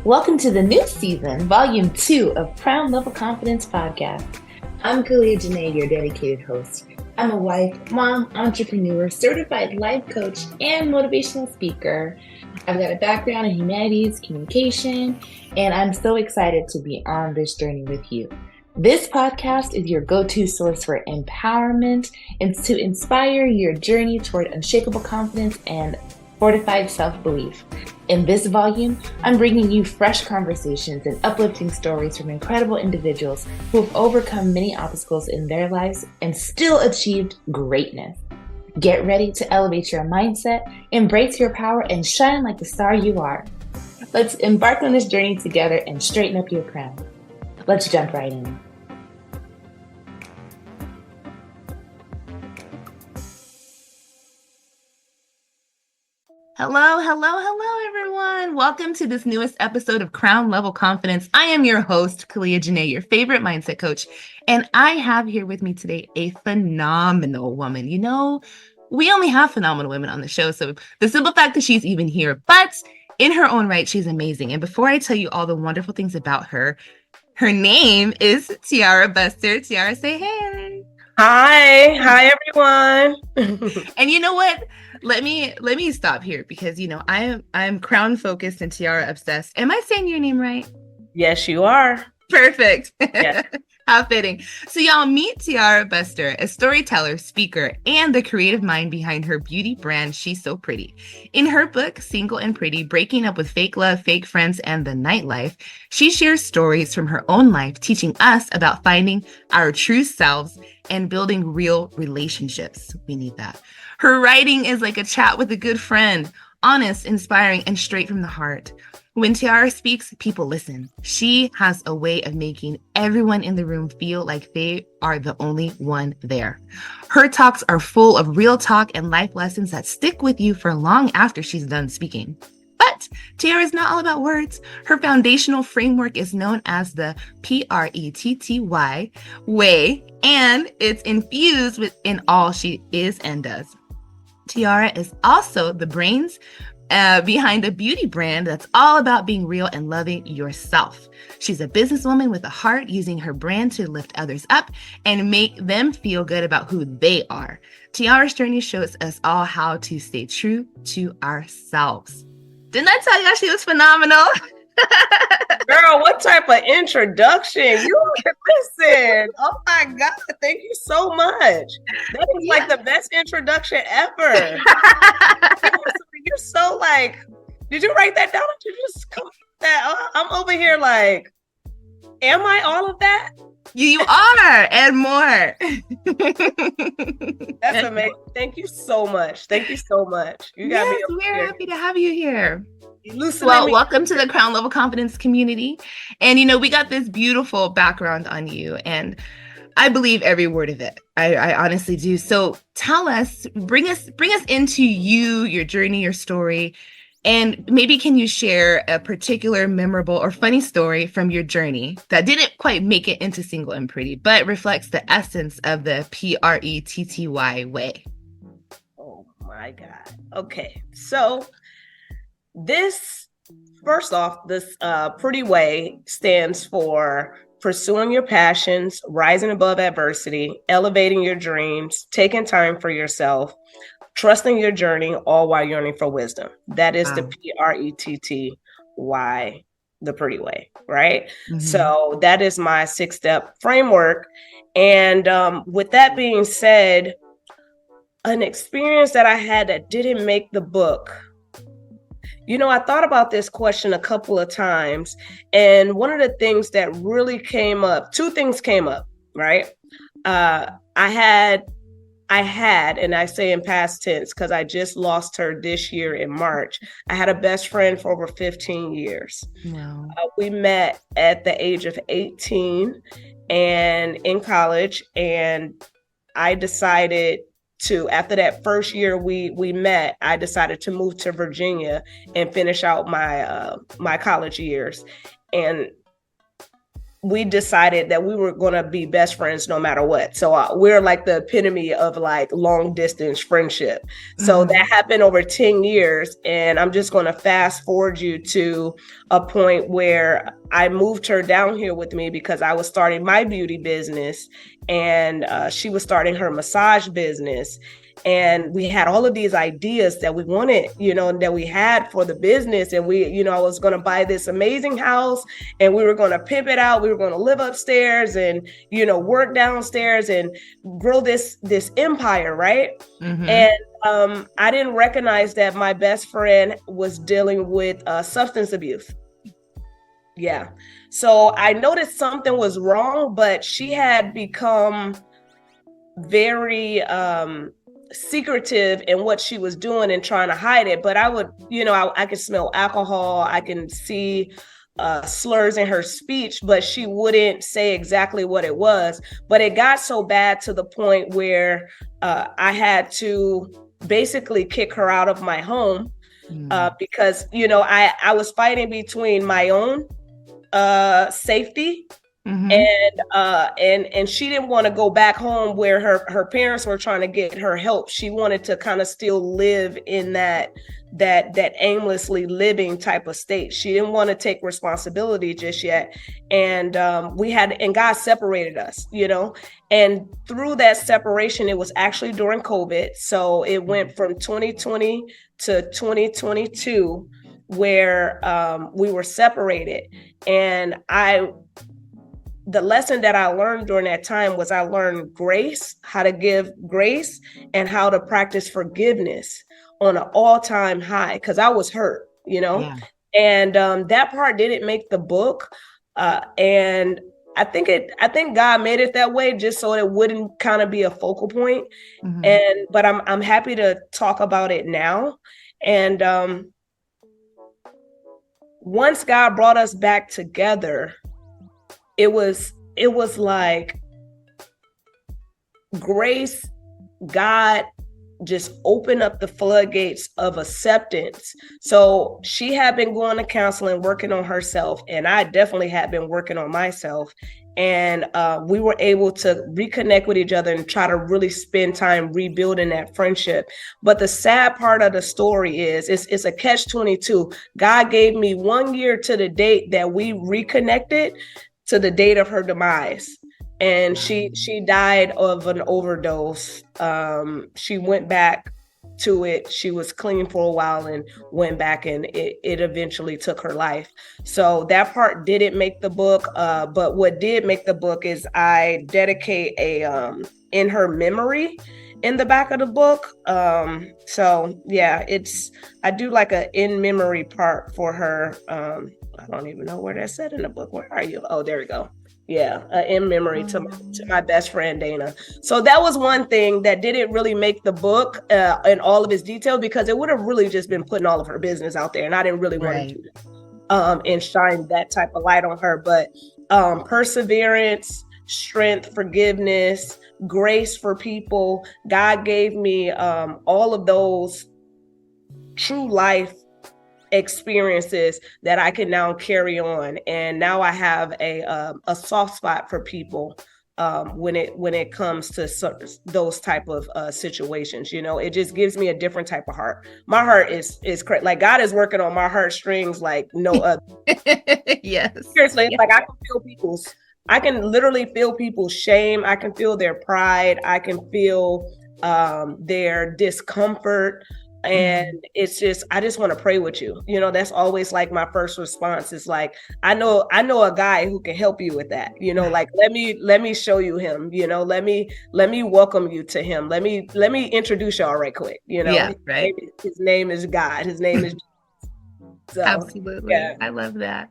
Welcome to the new season, Volume 2 of Crown Level Confidence Podcast. I'm Kalia Janae, your dedicated host. I'm a wife, mom, entrepreneur, certified life coach, and motivational speaker. I've got a background in humanities, communication, and I'm so excited to be on this journey with you. This podcast is your go-to source for empowerment and to inspire your journey toward unshakable confidence and fortified self-belief. In this volume, I'm bringing you fresh conversations and uplifting stories from incredible individuals who have overcome many obstacles in their lives and still achieved greatness. Get ready to elevate your mindset, embrace your power, and shine like the star you are. Let's embark on this journey together and straighten up your crown. Let's jump right in. Hello, everyone. Welcome to this newest episode of Crown Level Confidence. I am your host, Kalia Janae, your favorite mindset coach, and I have here with me today a phenomenal woman. You know, we only have phenomenal women on the show, so the simple fact that she's even here, but in her own right, she's amazing. And before I tell you all the wonderful things about her, her name is Tiara Buster. Tiara, say hey. Hi everyone. And you know what? Let me stop here because I'm crown focused and tiara obsessed. Am I saying your name right? Yes, you are. Perfect. Yes. How fitting. So y'all meet Tiara Buster, a storyteller, speaker, and the creative mind behind her beauty brand, Shiso Pretty. In her book, Single and Pretty, Breaking Up with Fake Love, Fake Friends, and the Nightlife, she shares stories from her own life, teaching us about finding our true selves and building real relationships. We need that. Her writing is like a chat with a good friend, honest, inspiring, and straight from the heart. When Tiara speaks, people listen. She has a way of making everyone in the room feel like they are the only one there. Her talks are full of real talk and life lessons that stick with you for long after she's done speaking. But Tiara is not all about words. Her foundational framework is known as the P.R.E.T.T.Y Way, and it's infused within all she is and does. Tiara is also the brains behind a beauty brand that's all about being real and loving yourself. She's a businesswoman with a heart, using her brand to lift others up and make them feel good about who they are. Tiara's journey shows us all how to stay true to ourselves. Didn't I tell y'all she was phenomenal? Girl, what type of introduction? Listen. Oh my God. Thank you so much. That is like the best introduction ever. You're so like, did you write that down? Or did you just come that? I'm over here like, am I all of that? You are, and more. That's amazing. Thank you so much. Thank you so much. You got me. We're happy to have you here. Well, welcome to the Crown Level Confidence community. And we got this beautiful background on you, and I believe every word of it. I honestly do. So tell us, bring us into you, your journey, your story, and maybe can you share a particular memorable or funny story from your journey that didn't quite make it into Single and Pretty, but reflects the essence of the P.R.E.T.T.Y way? Oh my God. Okay. So this, first off, this Pretty Way stands for pursuing your passions, rising above adversity, elevating your dreams, taking time for yourself, trusting your journey, all while yearning for wisdom. That is the P.R.E.T.T.Y, the Pretty Way, right? Mm-hmm. So that is my 6-step framework. And with that being said, an experience that I had that didn't make the book. I thought about this question a couple of times, and one of the things that really came up, 2 things came up, right? I had, and I say in past tense because I just lost her this year in March. I had a best friend for over 15 years. Wow. We met at the age of 18 and in college, and I decided after that first year we met, I decided to move to Virginia and finish out my college years. And we decided that we were going to be best friends no matter what. So we're like the epitome of like long distance friendship. So that happened over 10 years. And I'm just going to fast forward you to a point where I moved her down here with me because I was starting my beauty business and she was starting her massage business. And we had all of these ideas that we wanted, that we had for the business. And I was going to buy this amazing house and we were going to pimp it out. We were going to live upstairs and, work downstairs and grow this empire. Right. And I didn't recognize that my best friend was dealing with substance abuse. Yeah. So I noticed something was wrong, but she had become very, secretive in what she was doing and trying to hide it. But I would, I could smell alcohol. I can see slurs in her speech, but she wouldn't say exactly what it was. But it got so bad to the point where I had to basically kick her out of my home because, I was fighting between my own safety. And she didn't want to go back home where her parents were trying to get her help. She wanted to kind of still live in that aimlessly living type of state. She didn't want to take responsibility just yet. And God separated us, and through that separation, it was actually during COVID. So it went from 2020 to 2022 where we were separated. And the lesson that I learned during that time was I learned grace, how to give grace and how to practice forgiveness on an all-time high because I was hurt, Yeah. And that part didn't make the book. And I think God made it that way just so it wouldn't kind of be a focal point. But I'm happy to talk about it now. And once God brought us back together, it was like grace, God just opened up the floodgates of acceptance. So she had been going to counseling, working on herself, and I definitely had been working on myself. And we were able to reconnect with each other and try to really spend time rebuilding that friendship. But the sad part of the story is it's a catch-22. God gave me 1 year to the date that we reconnected to the date of her demise. And she died of an overdose. She went back to it. She was clean for a while and went back, and it eventually took her life. So that part didn't make the book. But what did make the book is I dedicate a in her memory in the back of the book. So yeah, I do like a in memory part for her. I don't even know where that's said in the book. Where are you? Oh, there we go. Yeah, in memory to my best friend, Dana. So that was one thing that didn't really make the book in all of its detail because it would have really just been putting all of her business out there. And I didn't really want to do that and shine that type of light on her. But perseverance, strength, forgiveness, grace for people. God gave me all of those true life experiences that I can now carry on. And now I have a soft spot for people when it comes to those type of situations. It just gives me a different type of heart. My heart is like God is working on my heartstrings like no other. Yes. Seriously, it's like I can literally feel people's shame. I can feel their pride. I can feel their discomfort. And it's just, I just want to pray with you. That's always like my first response is like, I know a guy who can help you with that. Like, let me show you him, let me welcome you to him. Let me introduce y'all right quick. Yeah, right. His name is God. His name is Jesus. So, absolutely. Yeah. I love that.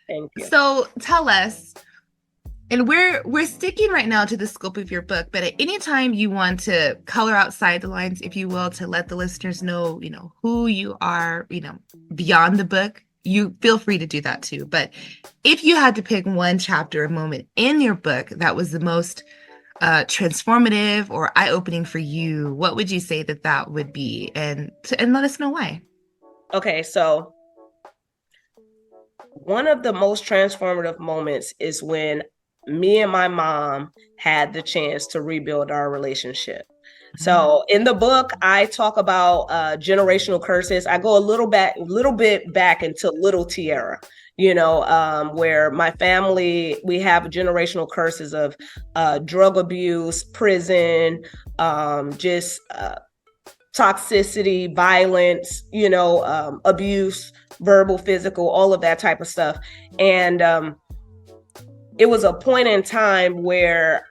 Thank you. So tell us, and we're sticking right now to the scope of your book, but at any time you want to color outside the lines, if you will, to let the listeners know, who you are, beyond the book, you feel free to do that too. But if you had to pick one chapter or moment in your book that was the most transformative or eye-opening for you, what would you say that would be? And let us know why. Okay, so one of the most transformative moments is when me and my mom had the chance to rebuild our relationship. So in the book, I talk about generational curses. I go a little bit back into little Tiara, where my family, we have generational curses of drug abuse, prison, just toxicity, violence, abuse, verbal, physical, all of that type of stuff. And it was a point in time where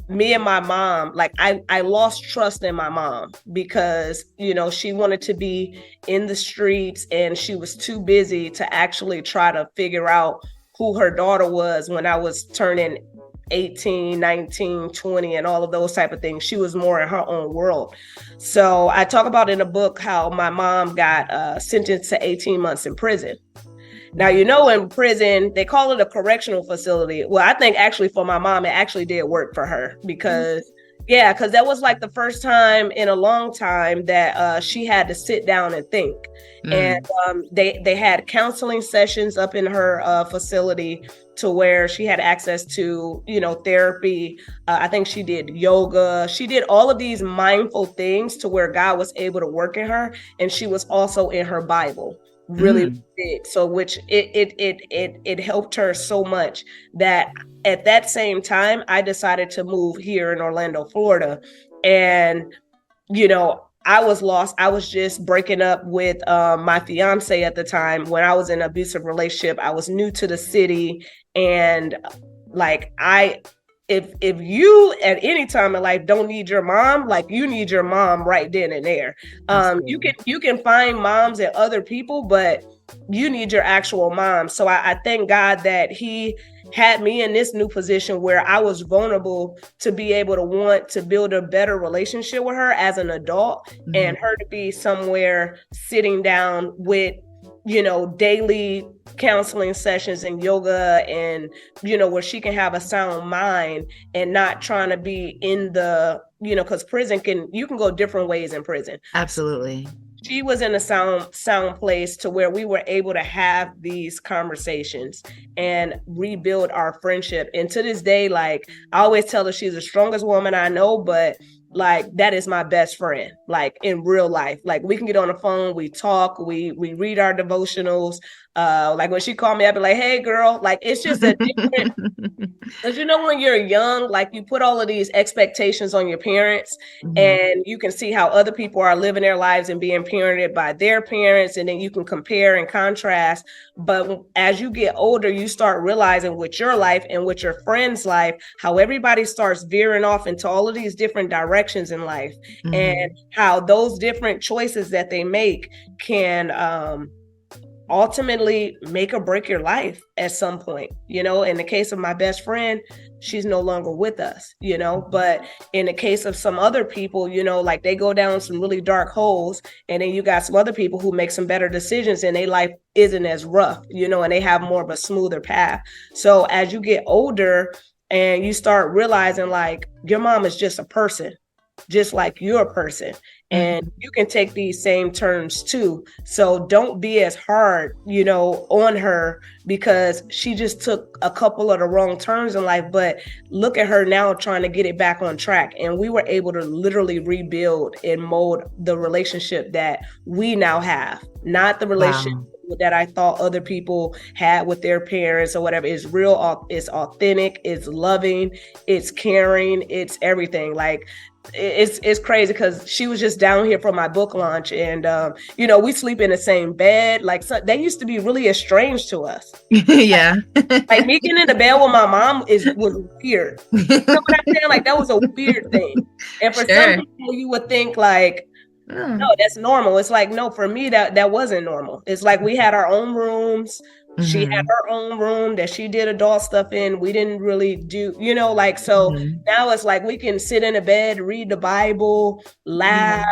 me and my mom, like I lost trust in my mom because, she wanted to be in the streets and she was too busy to actually try to figure out who her daughter was when I was turning 18, 19, 20, and all of those type of things. She was more in her own world. So I talk about in the book how my mom got sentenced to 18 months in prison. Now, in prison, they call it a correctional facility. Well, I think actually for my mom, it actually did work for her because that was like the first time in a long time that she had to sit down and think. And they had counseling sessions up in her facility to where she had access to, therapy. I think she did yoga. She did all of these mindful things to where God was able to work in her. And she was also in her Bible. Really big. So which it helped her so much that at that same time I decided to move here in Orlando, Florida. And I was lost. I was just breaking up with my fiance at the time when I was in an abusive relationship. I was new to the city, and like if you at any time in life don't need your mom, like you need your mom right then and there. You can find moms and other people, but you need your actual mom. So I thank God that he had me in this new position where I was vulnerable to be able to want to build a better relationship with her as an adult, and her to be somewhere sitting down with daily counseling sessions and yoga and, where she can have a sound mind and not trying to be in the, because prison you can go different ways in prison. Absolutely. She was in a sound place to where we were able to have these conversations and rebuild our friendship. And to this day, like I always tell her she's the strongest woman I know, but like that is my best friend, like in real life. Like we can get on the phone, we talk, we read our devotionals. Like when she called me, I'd be like, hey girl, like it's just a different, because when you're young, like you put all of these expectations on your parents, and you can see how other people are living their lives and being parented by their parents, and then you can compare and contrast. But as you get older, you start realizing with your life and with your friends' life, how everybody starts veering off into all of these different directions in life, and how those different choices that they make can ultimately make or break your life at some point. In the case of my best friend, she's no longer with us, but in the case of some other people, like they go down some really dark holes, and then you got some other people who make some better decisions and their life isn't as rough, and they have more of a smoother path. So as you get older and you start realizing like your mom is just a person, just like you're a person, and you can take these same turns too. So don't be as hard, on her because she just took a couple of the wrong turns in life, but look at her now trying to get it back on track. And we were able to literally rebuild and mold the relationship that we now have, not the relationship that I thought other people had with their parents or whatever. It's real, it's authentic, it's loving, it's caring, it's everything. Like it's crazy because she was just down here for my book launch, and we sleep in the same bed. Like they used to be really estranged to us. Yeah. Like me getting in the bed with my mom was weird. You know what I'm saying? Like that was a weird thing. And for some people you would think like, no, that's normal. It's like, no, for me, that wasn't normal. It's like we had our own rooms. She had her own room that she did adult stuff in. We didn't really do, so now it's like we can sit in a bed, read the Bible, laugh,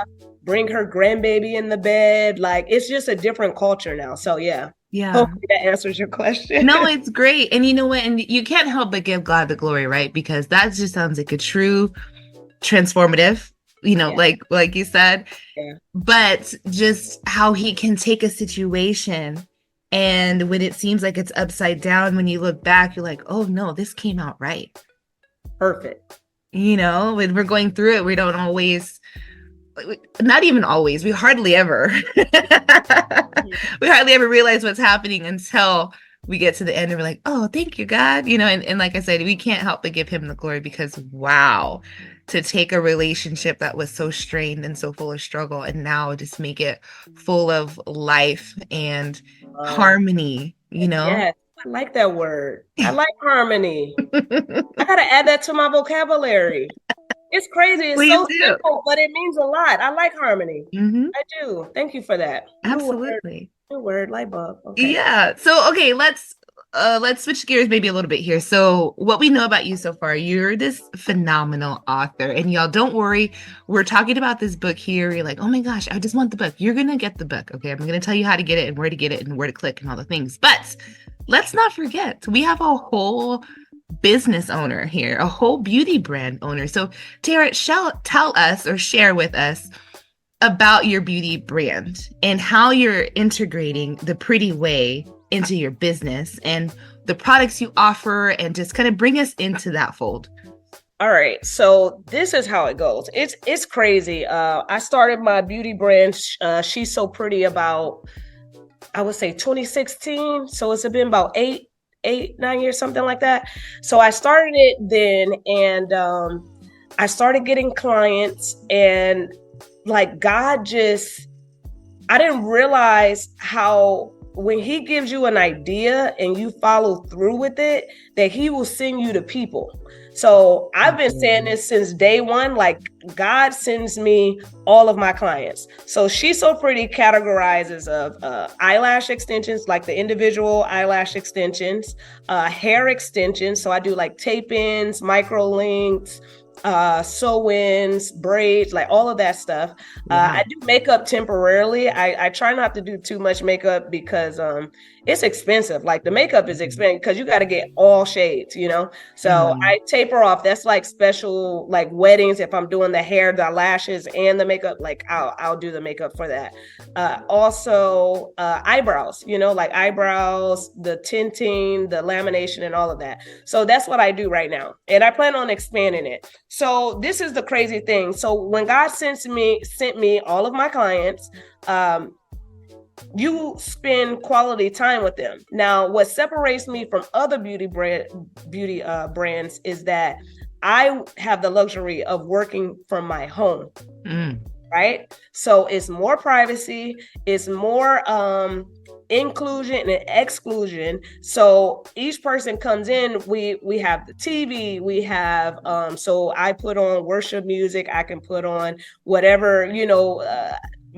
bring her grandbaby in the bed. Like it's just a different culture now. So yeah. Hopefully that answers your question. No, it's great. And you know what? And you can't help but give God the glory, right? Because that just sounds like a true transformative, like you said, but just how he can take a situation And when it seems like it's upside down, when you look back, you're like, oh no, this came out right. Perfect. You know, when we're going through it, we don't always, not even always, we hardly ever, we hardly ever realize what's happening until we get to the end and we're like, oh, thank you, God. You know, and like I said, we can't help but give him the glory because wow, to take a relationship that was so strained and so full of struggle and now just make it full of life and harmony, you know? Yes, I like that word. I like harmony. I gotta add that to my vocabulary. It's crazy. It's Please so do. simple, but it means a lot. I like harmony. Mm-hmm. I do. Thank you for that. Absolutely. New word, light bulb. Okay. Yeah. So okay, let's switch gears maybe a little bit here. So what we know about you so far, you're this phenomenal author. And y'all don't worry, we're talking about this book here. You're like, oh my gosh, I just want the book. You're gonna get the book. Okay. I'm gonna tell you how to get it and where to get it and where to click and all the things. But let's not forget, we have a whole business owner here, a whole beauty brand owner. So Tiara, tell us or share with us about your beauty brand and how you're integrating the Pretty Way into your business and the products you offer, and just kind of bring us into that fold. All right, so this is how it goes. It's crazy. I started my beauty brand, Shiso Pretty, about, I would say 2016. So it's been about 9 years, something like that. So I started it then, and I started getting clients, and like God just, I didn't realize how when he gives you an idea and you follow through with it, that he will send you to people. So I've been saying this since day one, like God sends me all of my clients. So She's So Pretty categorizes of eyelash extensions, like the individual eyelash extensions, hair extensions. So I do like tape-ins, micro links, sew-ins, braids, like all of that stuff. Wow. I do makeup temporarily. I try not to do too much makeup because it's expensive. Like the makeup is expensive because you got to get all shades, you know? So I taper off. That's like special, like weddings. If I'm doing the hair, the lashes, and the makeup, like I'll do the makeup for that. Also eyebrows, you know, like eyebrows, the tinting, the lamination, and all of that. So that's what I do right now. And I plan on expanding it. So this is the crazy thing. So when God sent me all of my clients, you spend quality time with them. Now, what separates me from other beauty brands is that I have the luxury of working from my home. Right? So it's more privacy, it's more inclusion and exclusion. So each person comes in, we have the TV, we have so I put on worship music, I can put on whatever, you know,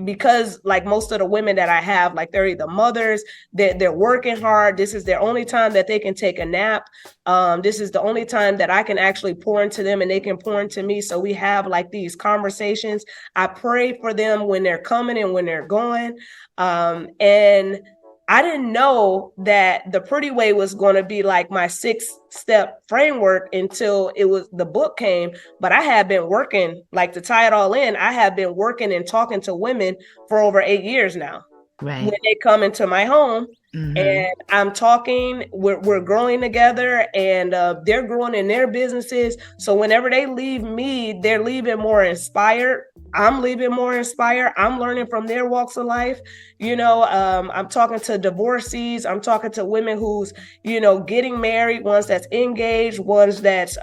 because like most of the women that I have, like they're either mothers, they're working hard. This is their only time that they can take a nap. This is the only time that I can actually pour into them and they can pour into me. So we have like these conversations. I pray for them when they're coming and when they're going. And I didn't know that the Pretty Way was going to be like my 6-step framework until the book came. But I have been working, like to tie it all in, I have been working and talking to women for over 8 years now. Right. When they come into my home, and I'm talking, we're growing together, and they're growing in their businesses. So whenever they leave me, they're leaving more inspired. I'm leaving more inspired. I'm learning from their walks of life. You know, I'm talking to divorcees. I'm talking to women who's, you know, getting married, ones that's engaged, ones that's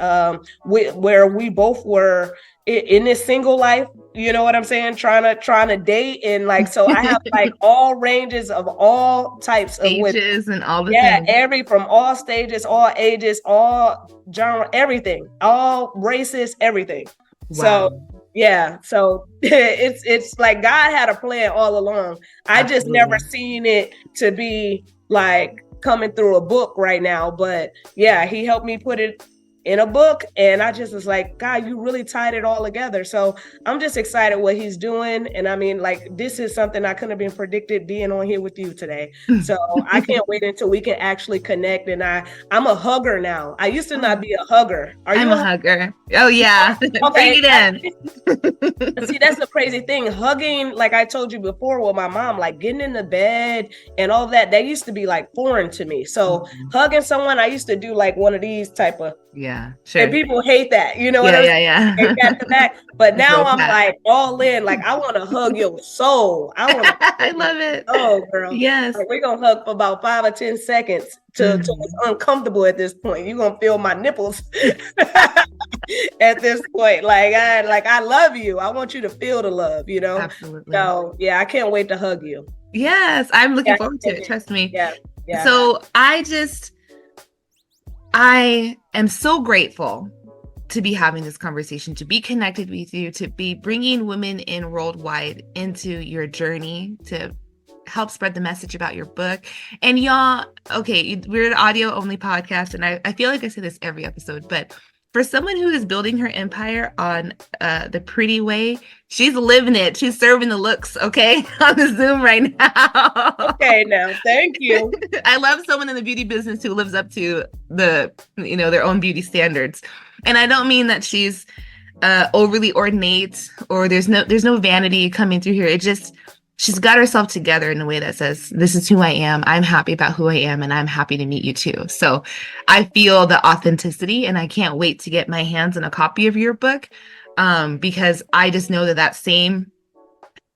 where we both were in this single life, you know what I'm saying? Trying to date, and like, so I have like all ranges of all types of ages and all the things. From all stages, all ages, all genre, everything, all races, everything. Wow. So yeah, so it's like God had a plan all along. I just never seen it to be like coming through a book right now, but yeah, he helped me put it in a book. And I just was like, God, you really tied it all together. So I'm just excited what he's doing. And I mean, like, this is something I couldn't have been predicted being on here with you today. So I can't wait until we can actually connect. And I'm a hugger now. I used to not be a hugger. I'm a hugger. Oh yeah. Okay. Bring it in. See, that's the crazy thing. Hugging, like I told you before with my mom, like getting in the bed and all that used to be like foreign to me. So hugging someone, I used to do like one of these type of, sure. And people hate that, you know what I mean? Yeah. Back to back. But now I'm like all in, like I want to hug your soul. I love it. Oh, girl. Yes. Like, we're gonna hug for about 5 or 10 seconds till it's uncomfortable at this point. You're gonna feel my nipples at this point. I love you. I want you to feel the love, you know? Absolutely. So yeah, I can't wait to hug you. Yes, I'm looking forward to it. Trust me. Yeah. So I am so grateful to be having this conversation, to be connected with you, to be bringing women in worldwide into your journey, to help spread the message about your book. And y'all, okay, we're an audio only podcast, and I feel like I say this every episode, but for someone who is building her empire on the Pretty Way, she's living it. She's serving the looks, okay, on the Zoom right now. Okay, now, thank you. I love someone in the beauty business who lives up to their own beauty standards. And I don't mean that she's overly ornate or there's no vanity coming through here. It just, she's got herself together in a way that says, this is who I am. I'm happy about who I am, and I'm happy to meet you too. So I feel the authenticity, and I can't wait to get my hands on a copy of your book, because I just know that same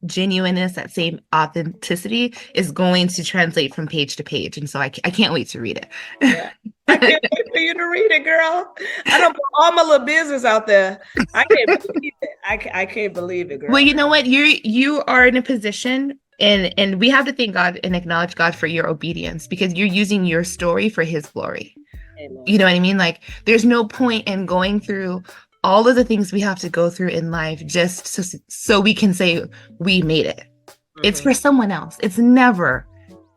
genuineness, that same authenticity is going to translate from page to page. And so I can't wait to read it. Yeah. I can't wait for you to read it, girl. I don't put all my little business out there. I can't believe it. I can't believe it, girl. Well, you know what? You are in a position, and we have to thank God and acknowledge God for your obedience, because you're using your story for his glory. Amen. You know what I mean? Like, there's no point in going through all of the things we have to go through in life just so we can say we made it. It's for someone else. It's never,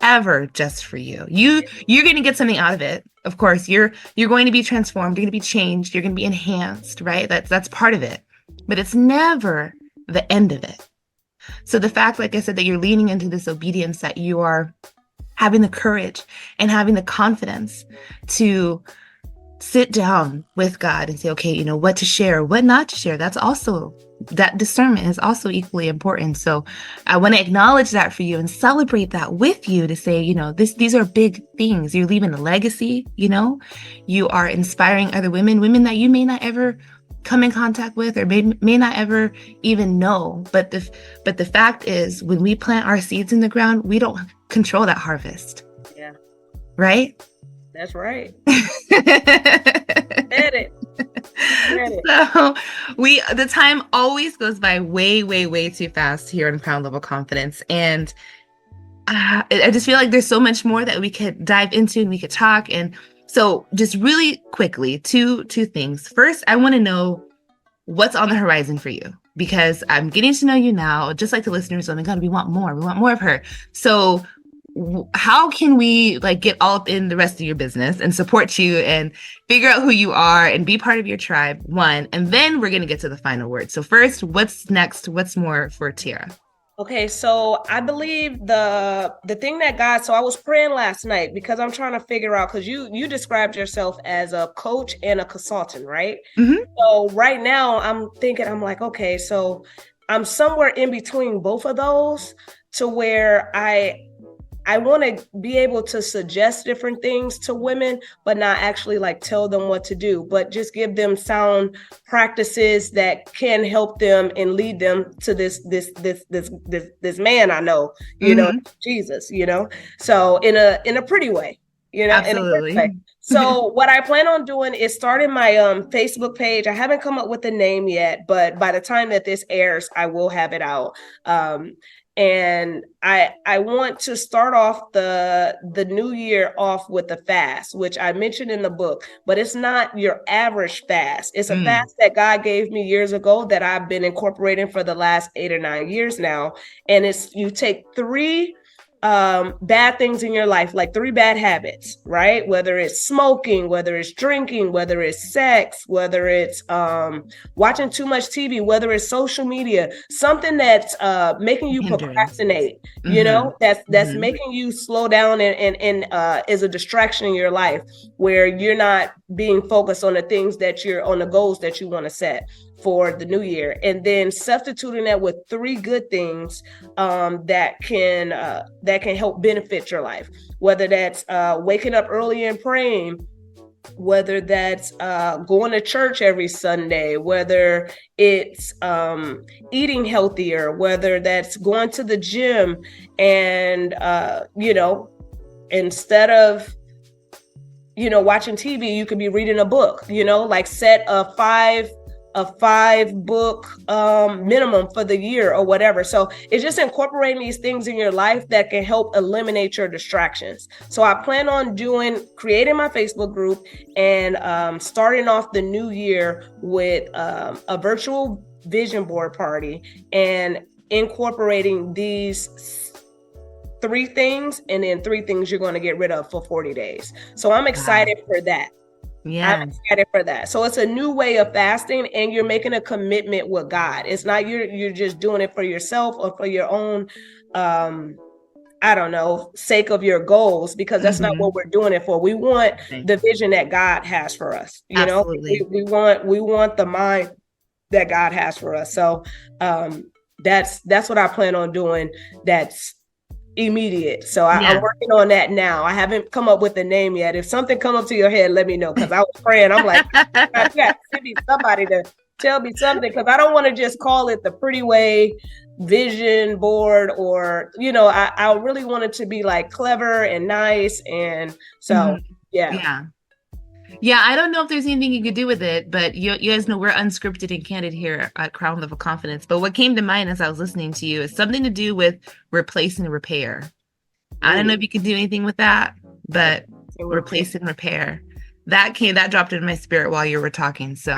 ever just for you. You're going to get something out of it. Of course, you're going to be transformed. You're going to be changed. You're going to be enhanced, right? That's part of it. But it's never the end of it. So the fact, like I said, that you're leaning into this obedience, that you are having the courage and having the confidence to sit down with God and say, okay, you know, what to share, what not to share. That discernment is also equally important. So I want to acknowledge that for you and celebrate that with you, to say, you know, these are big things. You're leaving a legacy, you know, you are inspiring other women that you may not ever come in contact with or may not ever even know. But the fact is, when we plant our seeds in the ground, we don't control that harvest. Yeah. Right? That's right. Edit. So the time always goes by way, way, way too fast here on Crown Level Confidence. And I just feel like there's so much more that we could dive into and we could talk. And so just really quickly, two things. First, I want to know what's on the horizon for you, because I'm getting to know you now, just like the listeners. Oh my God, we want more. We want more of her. So how can we get all up in the rest of your business and support you and figure out who you are and be part of your tribe? One, and then we're going to get to the final word. So first, what's next? What's more for Tiara? Okay, so I believe the thing that God, so I was praying last night because I'm trying to figure out, because you described yourself as a coach and a consultant, right? Mm-hmm. So right now I'm like, okay, so I'm somewhere in between both of those, to where I want to be able to suggest different things to women, but not actually tell them what to do, but just give them sound practices that can help them and lead them to this man I know, you know, Jesus, you know, so in a pretty way, you know. Absolutely. In a way. So what I plan on doing is starting my Facebook page. I haven't come up with a name yet, but by the time that this airs, I will have it out. And I want to start off the new year off with a fast, which I mentioned in the book, but it's not your average fast. It's a fast that God gave me years ago that I've been incorporating for the last 8 or 9 years now. And it's, you take 3 bad things in your life, like 3 bad habits, right? Whether it's smoking, whether it's drinking, whether it's sex, whether it's watching too much TV, whether it's social media, something that's making you procrastinate, you know, that's making you slow down and is a distraction in your life where you're not being focused on the things that you're on, the goals that you want to set for the new year, and then substituting that with 3 good things that can help benefit your life, whether that's waking up early and praying, whether that's going to church every Sunday, whether it's eating healthier, whether that's going to the gym, and instead of watching TV, you could be reading a book, like set a 5 book minimum for the year or whatever. So it's just incorporating these things in your life that can help eliminate your distractions. So I plan on creating my Facebook group and starting off the new year with a virtual vision board party and incorporating these 3 things, and then 3 things you're going to get rid of for 40 days. So I'm excited for that. Yeah, I'm excited for that. So it's a new way of fasting, and you're making a commitment with God. It's not you're just doing it for yourself or for your own, sake of your goals, because that's not what we're doing it for. We want the vision that God has for us. We want the mind that God has for us. So that's what I plan on doing. That's immediate. So I'm working on that now. I haven't come up with a name yet. If something come up to your head, let me know, because I was praying. I'm like, yeah, need somebody to tell me something, because I don't want to just call it the Pretty Way vision board, or I really want it to be like clever and nice, and so yeah, I don't know if there's anything you could do with it, but you guys know we're unscripted and candid here at Crown Level Confidence. But what came to mind as I was listening to you is something to do with replace and repair. I don't know if you could do anything with that, but replace and repair. That dropped into my spirit while you were talking. So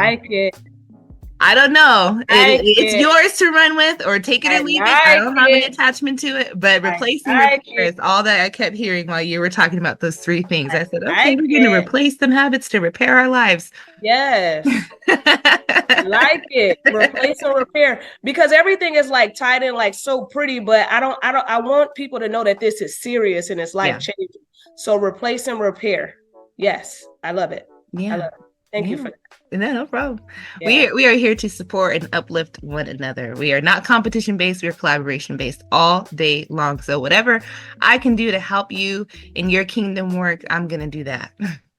I don't know. It's yours to run with, or take it or leave it. I don't have any attachment to it, but replace and repair is all that I kept hearing while you were talking about those 3 things. I said, okay, we're going to replace some habits to repair our lives. Yes. I like it. Replace and repair, because everything is like tied in like so pretty, but I want people to know that this is serious and it's life changing. So replace and repair. Yes. I love it. Yeah. I love it. Thank you for that. No problem. Yeah. We are here to support and uplift one another. We are not competition based. We are collaboration based all day long. So whatever I can do to help you in your kingdom work, I'm going to do that.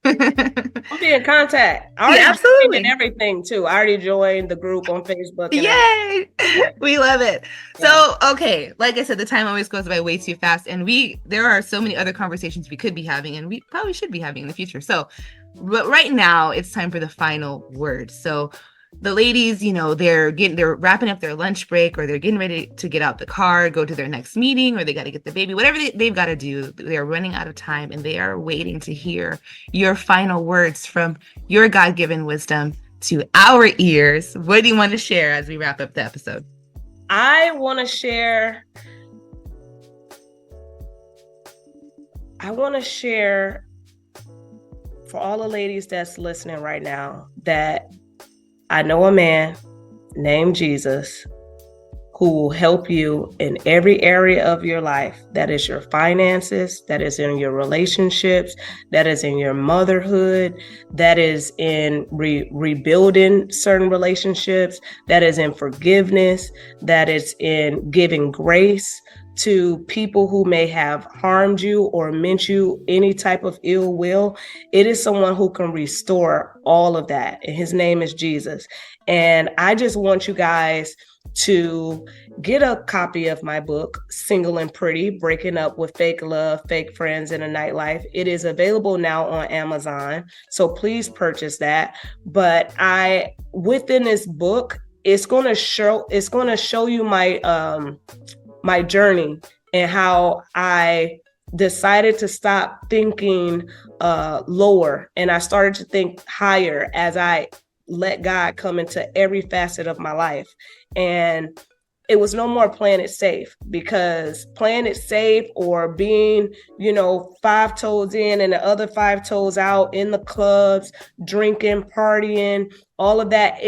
I'll be in contact. Absolutely. And everything too. I already joined the group on Facebook. Yay! We love it. Yeah. So, okay, like I said, the time always goes by way too fast, and there are so many other conversations we could be having, and we probably should be having in the future. So, but right now it's time for the final word. So the ladies, they're wrapping up their lunch break, or they're getting ready to get out the car, go to their next meeting, or they got to get the baby, whatever they've got to do. They're running out of time, and they are waiting to hear your final words from your God-given wisdom to our ears. What do you want to share as we wrap up the episode? I want to share for all the ladies that's listening right now, that I know a man named Jesus who will help you in every area of your life. That is your finances, that is in your relationships, that is in your motherhood, that is in rebuilding certain relationships, that is in forgiveness, that is in giving grace to people who may have harmed you or meant you any type of ill will. It is someone who can restore all of that. And his name is Jesus. And I just want you guys to get a copy of my book, Single and Pretty, Breaking Up with Fake Love, Fake Friends, and a Nightlife. It is available now on Amazon. So please purchase that. But within this book, it's going to show you my journey and how I decided to stop thinking lower, and I started to think higher as I let God come into every facet of my life. And it was no more playing it safe, because playing it safe or being, 5 toes in and the other 5 toes out in the clubs, drinking, partying, all of that,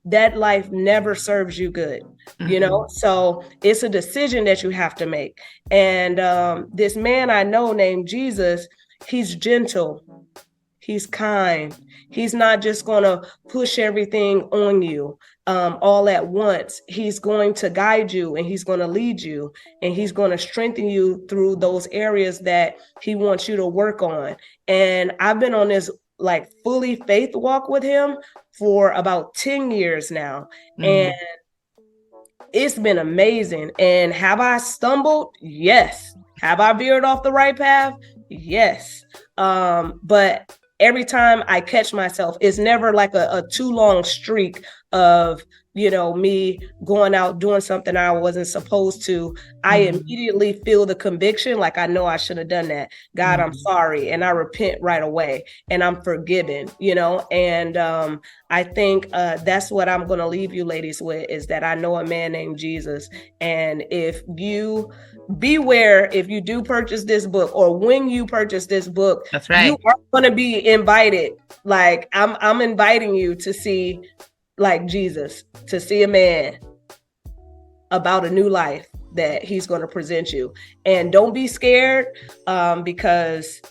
that life never serves you good, so it's a decision that you have to make. And this man I know named Jesus, he's gentle, he's kind, he's not just going to push everything on you all at once. He's going to guide you, and he's going to lead you, and he's going to strengthen you through those areas that he wants you to work on. And I've been on this like fully faith walk with him for about 10 years now. And it's been amazing. And have I stumbled? Yes. Have I veered off the right path? Yes. But every time I catch myself, it's never like a too long streak of, me going out doing something I wasn't supposed to. I immediately feel the conviction, like I know I should have done that. God, I'm sorry. And I repent right away, and I'm forgiven, and I think that's what I'm going to leave you ladies with, is that I know a man named Jesus. And if you beware, if you do purchase this book, or when you purchase this book, that's right, you are going to be invited. Like I'm inviting you to see like Jesus, to see a man about a new life that he's going to present you. And don't be scared, because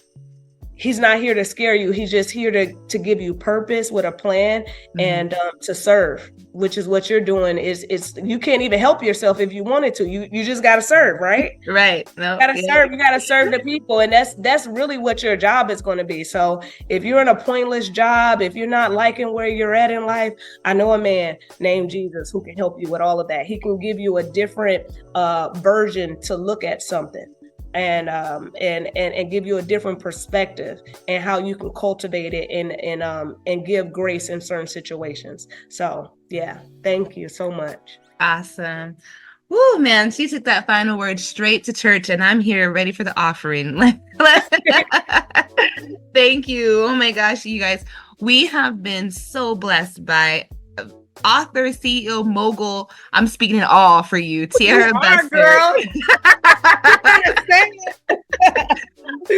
he's not here to scare you. He's just here to give you purpose with a plan, and to serve, which is what you're doing. It's you can't even help yourself if you wanted to. You just got to serve, right? Right. No, you got to serve. You got to serve the people, and that's really what your job is going to be. So if you're in a pointless job, if you're not liking where you're at in life, I know a man named Jesus who can help you with all of that. He can give you a different version to look at something. And give you a different perspective, and how you can cultivate it and give grace in certain situations. So yeah, thank you so much. Awesome. Woo, man, she took that final word straight to church, and I'm here ready for the offering. Thank you. Oh my gosh, you guys, we have been so blessed by author, CEO, mogul. I'm speaking it all for you, Tiara Buster.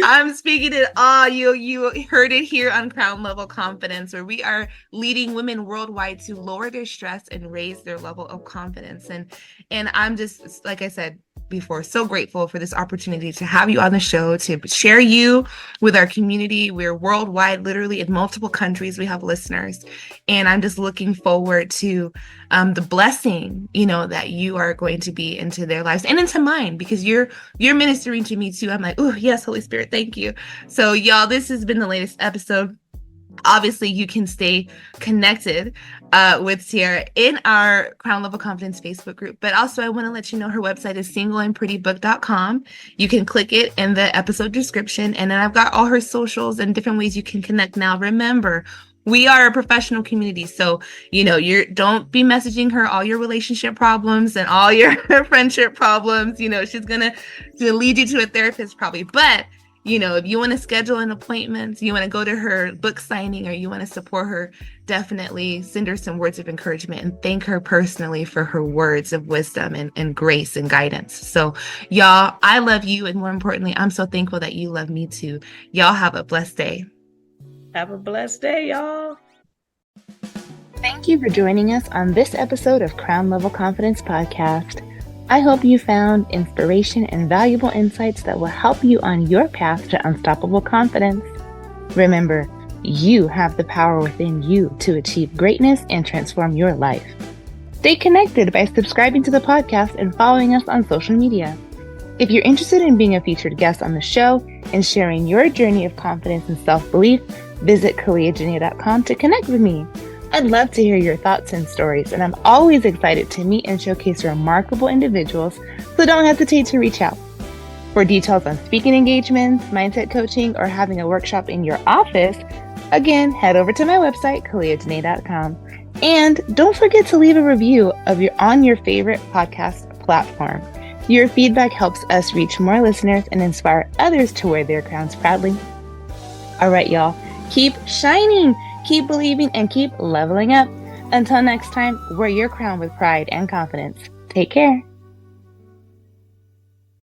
I'm speaking it all. You heard it here on Crown Level Confidence, where we are leading women worldwide to lower their stress and raise their level of confidence. And I'm just, like I said before, so grateful for this opportunity to have you on the show, to share you with our community. We're worldwide, literally in multiple countries. We have listeners, and I'm just looking forward to the blessing, that you are going to be into their lives and into mine, because you're ministering to me too. I'm like, oh yes, Holy Spirit, thank you. So y'all, this has been the latest episode. Obviously, you can stay connected with Tiara in our Crown Level Confidence Facebook group. But also, I want to let you know her website is singleandprettybook.com. You can click it in the episode description. And then I've got all her socials and different ways you can connect. Now, remember, we are a professional community. So, don't be messaging her all your relationship problems and all your friendship problems. She's going to lead you to a therapist probably. But if you want to schedule an appointment, you want to go to her book signing, or you want to support her, definitely send her some words of encouragement and thank her personally for her words of wisdom and grace and guidance. So y'all, I love you. And more importantly, I'm so thankful that you love me too. Y'all have a blessed day. Have a blessed day, y'all. Thank you for joining us on this episode of Crown Level Confidence Podcast. I hope you found inspiration and valuable insights that will help you on your path to unstoppable confidence. Remember, you have the power within you to achieve greatness and transform your life. Stay connected by subscribing to the podcast and following us on social media. If you're interested in being a featured guest on the show and sharing your journey of confidence and self-belief, visit KaliaJanae.com to connect with me. I'd love to hear your thoughts and stories, and I'm always excited to meet and showcase remarkable individuals, so don't hesitate to reach out. For details on speaking engagements, mindset coaching, or having a workshop in your office, again, head over to my website, KaliaJanae.com. And don't forget to leave a review on your favorite podcast platform. Your feedback helps us reach more listeners and inspire others to wear their crowns proudly. All right, y'all, keep shining, keep believing, and keep leveling up. Until next time, wear your crown with pride and confidence. Take Take care.